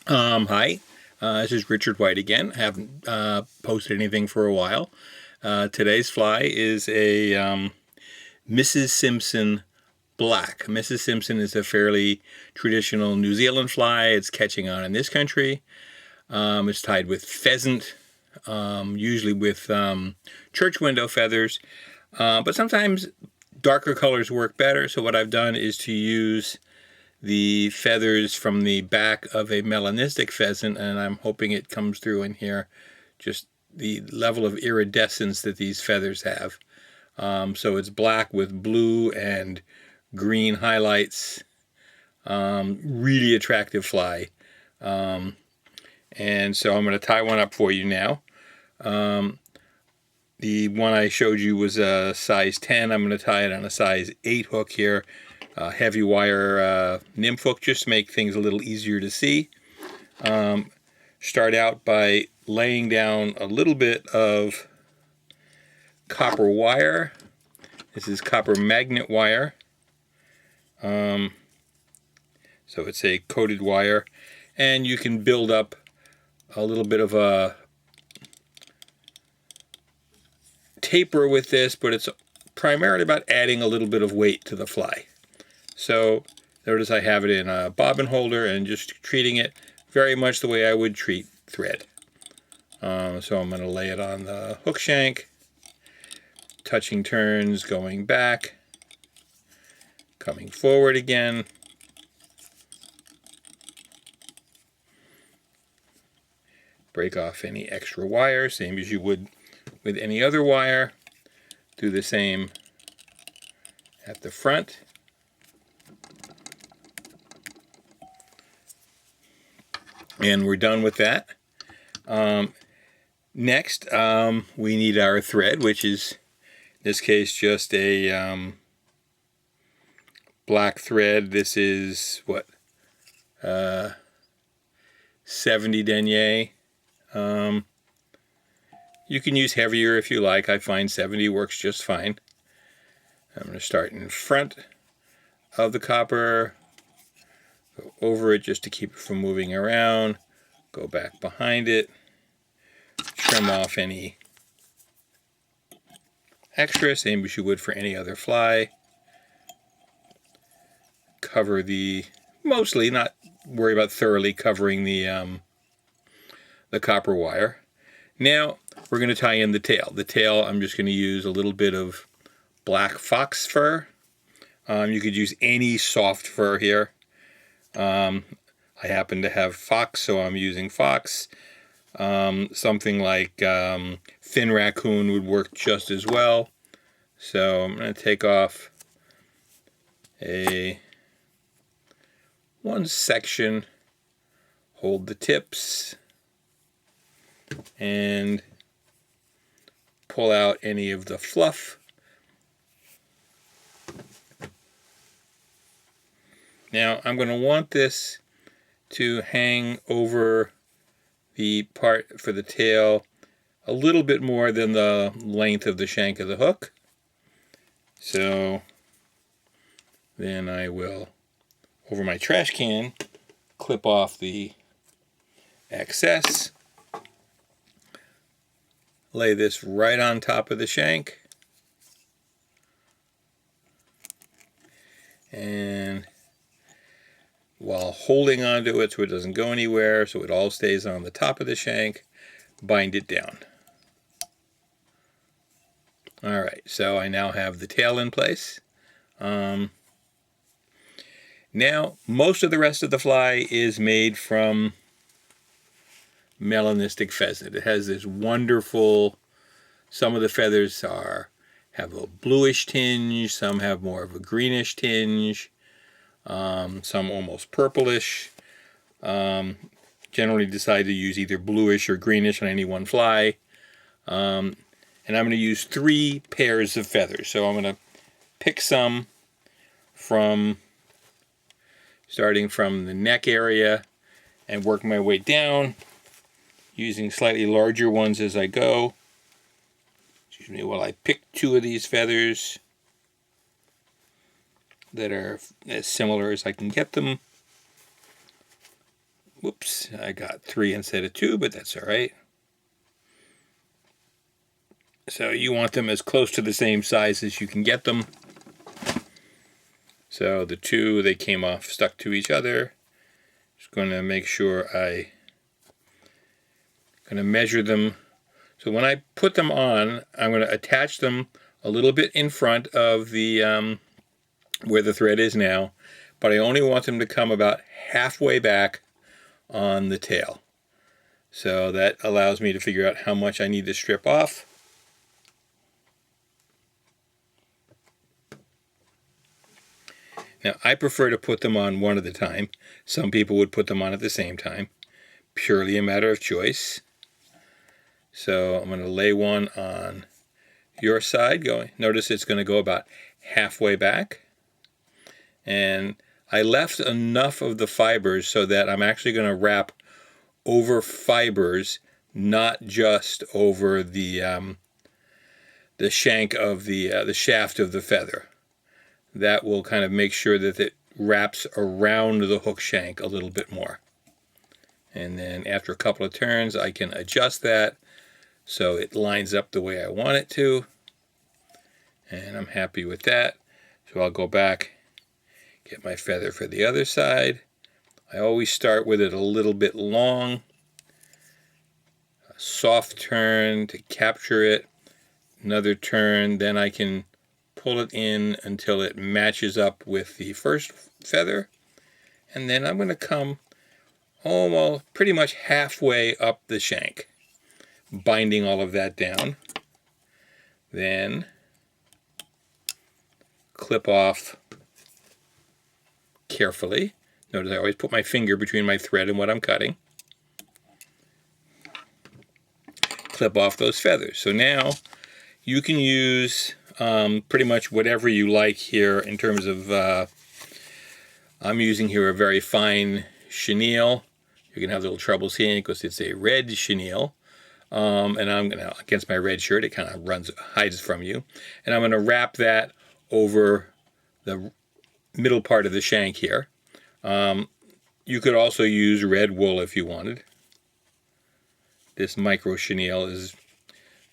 Hi, this is Richard White again. I haven't posted anything for a while. Today's fly is a Mrs. Simpson Black. Mrs. Simpson is a fairly traditional New Zealand fly. It's catching on in this country. It's tied with pheasant, usually with church window feathers, but sometimes darker colors work better. So what I've done is to use the feathers from the back of a melanistic pheasant, and I'm hoping it comes through in here, just the level of iridescence that these feathers have. So it's black with blue and green highlights. Really attractive fly. And so I'm going to tie one up for you now. The one I showed you was a size 10. I'm going to tie it on a size 8 hook here. Heavy wire nymph hook, just to make things a little easier to see. Start out by laying down a little bit of copper wire. This is copper magnet wire. So it's a coated wire, and you can build up a little bit of a taper with this, but it's primarily about adding a little bit of weight to the fly. So notice I have it in a bobbin holder and just treating it very much the way I would treat thread. So I'm going to lay it on the hook shank, touching turns, going back, coming forward again. Break off any extra wire, same as you would with any other wire. Do the same at the front. And we're done with that. Next, we need our thread, which is, in this case, just a black thread. This is, what, 70 denier. You can use heavier if you like. I find 70 works just fine. I'm going to start in front of the copper, go over it just to keep it from moving around, go back behind it, trim off any extra, same as you would for any other fly. Cover the, mostly, not worry about thoroughly covering the copper wire. Now we're going to tie in the tail. The tail, I'm just going to use a little bit of black fox fur. You could use any soft fur here. I happen to have fox, so I'm using fox. Something like thin raccoon would work just as well. So I'm going to take off one section, hold the tips, and pull out any of the fluff. Now I'm going to want this to hang over the part for the tail a little bit more than the length of the shank of the hook. So then I will, over my trash can, clip off the excess, lay this right on top of the shank, and while holding onto it so it doesn't go anywhere, so it all stays on the top of the shank, bind it down. Alright, so I now have the tail in place. Now, most of the rest of the fly is made from melanistic pheasant. It has this wonderful, some of the feathers have a bluish tinge, some have more of a greenish tinge, some almost purplish. Generally decide to use either bluish or greenish on any one fly. And I'm going to use 3 pairs of feathers. So I'm going to pick some from, starting from the neck area, and work my way down, using slightly larger ones as I go. Excuse me, while I pick 2 of these feathers that are as similar as I can get them. Whoops, I got 3 instead of 2, but that's all right. So you want them as close to the same size as you can get them. So the 2, they came off stuck to each other. Just going to make sure I'm going to measure them. So when I put them on, I'm going to attach them a little bit in front of the where the thread is now, but I only want them to come about halfway back on the tail. So that allows me to figure out how much I need to strip off. Now, I prefer to put them on one at a time. Some people would put them on at the same time. Purely a matter of choice. So I'm going to lay one on your side. Notice it's going to go about halfway back. And I left enough of the fibers so that I'm actually going to wrap over fibers, not just over the shank of the shaft of the feather. That will kind of make sure that it wraps around the hook shank a little bit more. And then after a couple of turns, I can adjust that so it lines up the way I want it to. And I'm happy with that. So I'll go back, get my feather for the other side. I always start with it a little bit long. A soft turn to capture it. Another turn, then I can pull it in until it matches up with the first feather, and then I'm going to come almost pretty much halfway up the shank, binding all of that down. Then clip off carefully. Notice I always put my finger between my thread and what I'm cutting. Clip off those feathers. So now you can use pretty much whatever you like here in terms of, I'm using here a very fine chenille. You can have little trouble seeing it because it's a red chenille. And I'm going to, against my red shirt, it kind of hides from you. And I'm going to wrap that over the middle part of the shank here. You could also use red wool if you wanted. This micro chenille is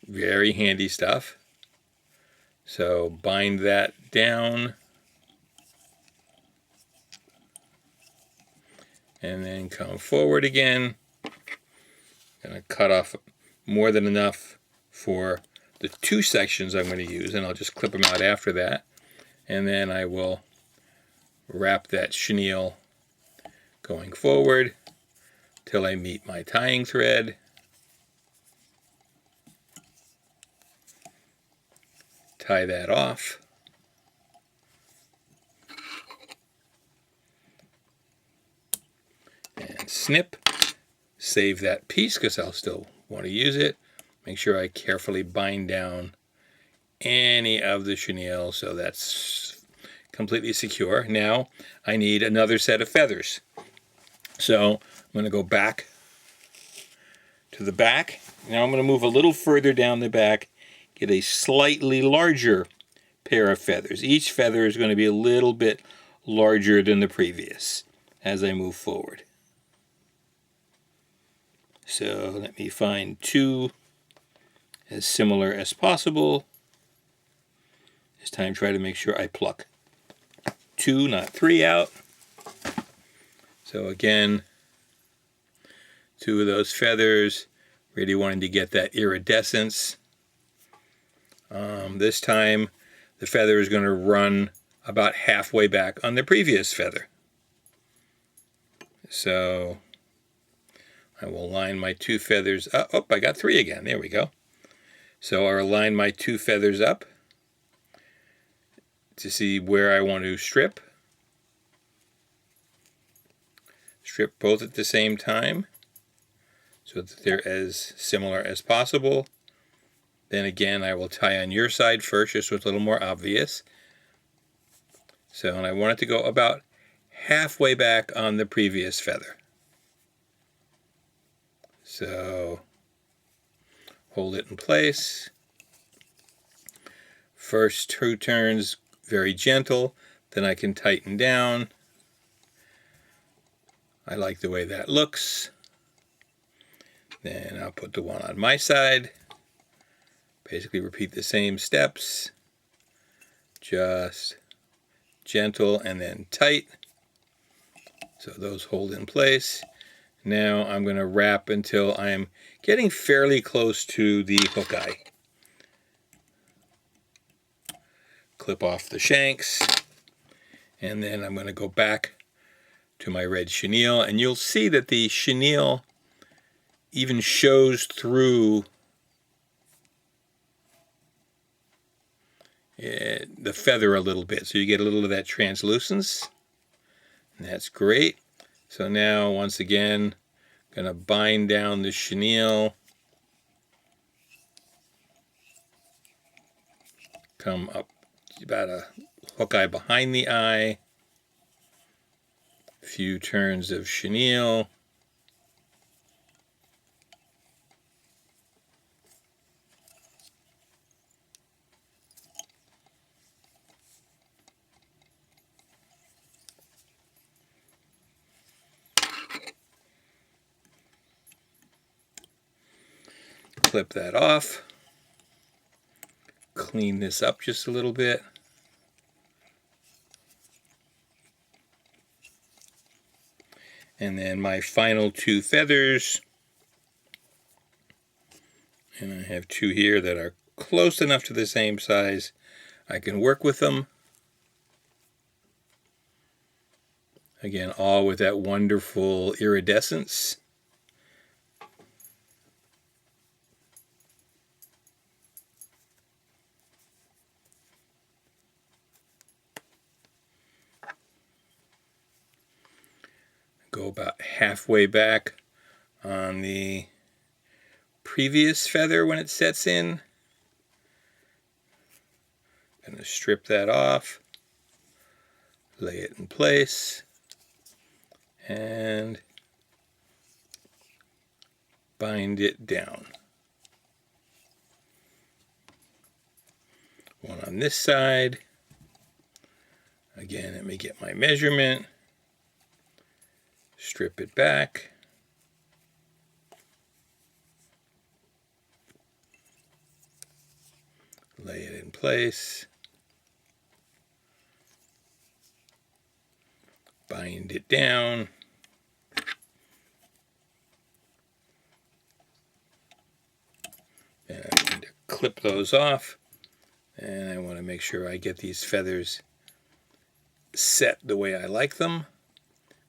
very handy stuff. So bind that down. And then come forward again. Gonna cut off more than enough for the 2 sections I'm going to use, and I'll just clip them out after that. And then I will wrap that chenille going forward till I meet my tying thread. Tie that off. And snip. Save that piece because I'll still want to use it. Make sure I carefully bind down any of the chenille so that's completely secure. Now I need another set of feathers. So I'm going to go back to the back. Now I'm going to move a little further down the back, get a slightly larger pair of feathers. Each feather is going to be a little bit larger than the previous as I move forward. So let me find 2 as similar as possible. This time try to make sure I pluck 2, not 3 out. So again, 2 of those feathers, really wanting to get that iridescence. This time the feather is going to run about halfway back on the previous feather. So I will line my 2 feathers up. Oh, I got 3 again. There we go. So I'll line my 2 feathers up to see where I want to strip. Strip both at the same time so that they're as similar as possible. Then again, I will tie on your side first, just so it's a little more obvious. So, and I want it to go about halfway back on the previous feather. So, hold it in place. First 2 turns, very gentle. Then I can tighten down. I like the way that looks. Then I'll put the one on my side. Basically repeat the same steps. Just gentle and then tight. So those hold in place. Now I'm going to wrap until I'm getting fairly close to the hook eye. Clip off the shanks. And then I'm going to go back to my red chenille. And you'll see that the chenille even shows through the feather a little bit. So you get a little of that translucence. And that's great. So now, once again, going to bind down the chenille. Come up about a hook eye behind the eye. A few turns of chenille. Clip that off. Clean this up just a little bit. And then my final two feathers. And I have two here that are close enough to the same size I can work with them. Again, all with that wonderful iridescence. Go about halfway back on the previous feather when it sets in. Going to strip that off, lay it in place, and bind it down. One on this side. Again, let me get my measurement. Strip it back. Lay it in place. Bind it down. And I'm going to clip those off. And I want to make sure I get these feathers set the way I like them,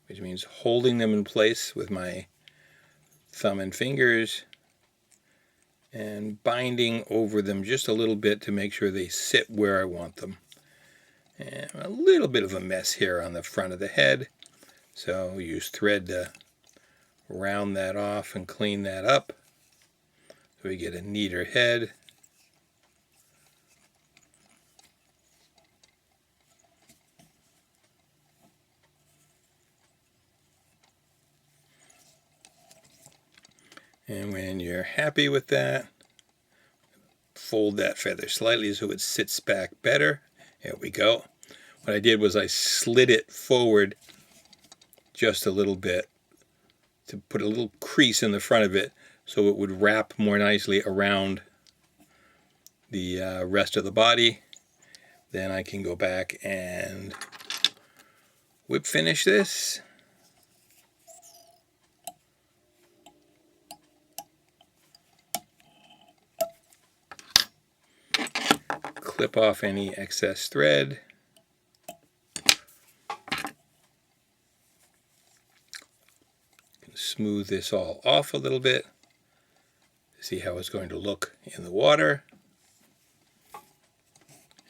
which means holding them in place with my thumb and fingers and binding over them just a little bit to make sure they sit where I want them. And a little bit of a mess here on the front of the head, so use thread to round that off and clean that up so we get a neater head. And when you're happy with that, fold that feather slightly so it sits back better. There we go. What I did was I slid it forward just a little bit to put a little crease in the front of it so it would wrap more nicely around the rest of the body. Then I can go back and whip finish this. Clip off any excess thread. Smooth this all off a little bit. See how it's going to look in the water.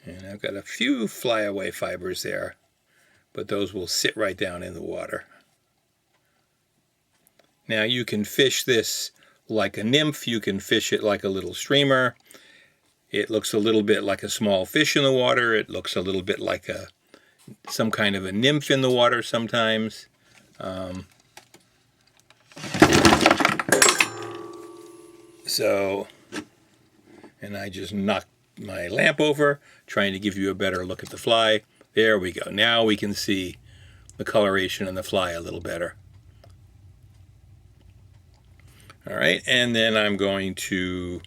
And I've got a few flyaway fibers there, but those will sit right down in the water. Now you can fish this like a nymph. You can fish it like a little streamer. It looks a little bit like a small fish in the water. It looks a little bit like some kind of a nymph in the water sometimes. And I just knocked my lamp over, trying to give you a better look at the fly. There we go. Now we can see the coloration in the fly a little better. All right, and then I'm going to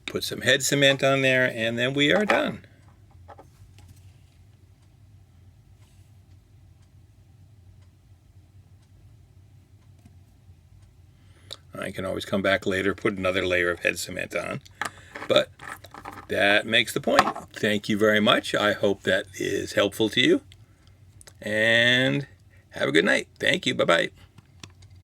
put some head cement on there, and then we are done. I can always come back later, put another layer of head cement on, but that makes the point. Thank you very much. I hope that is helpful to you, and have a good night. Thank you. Bye-bye.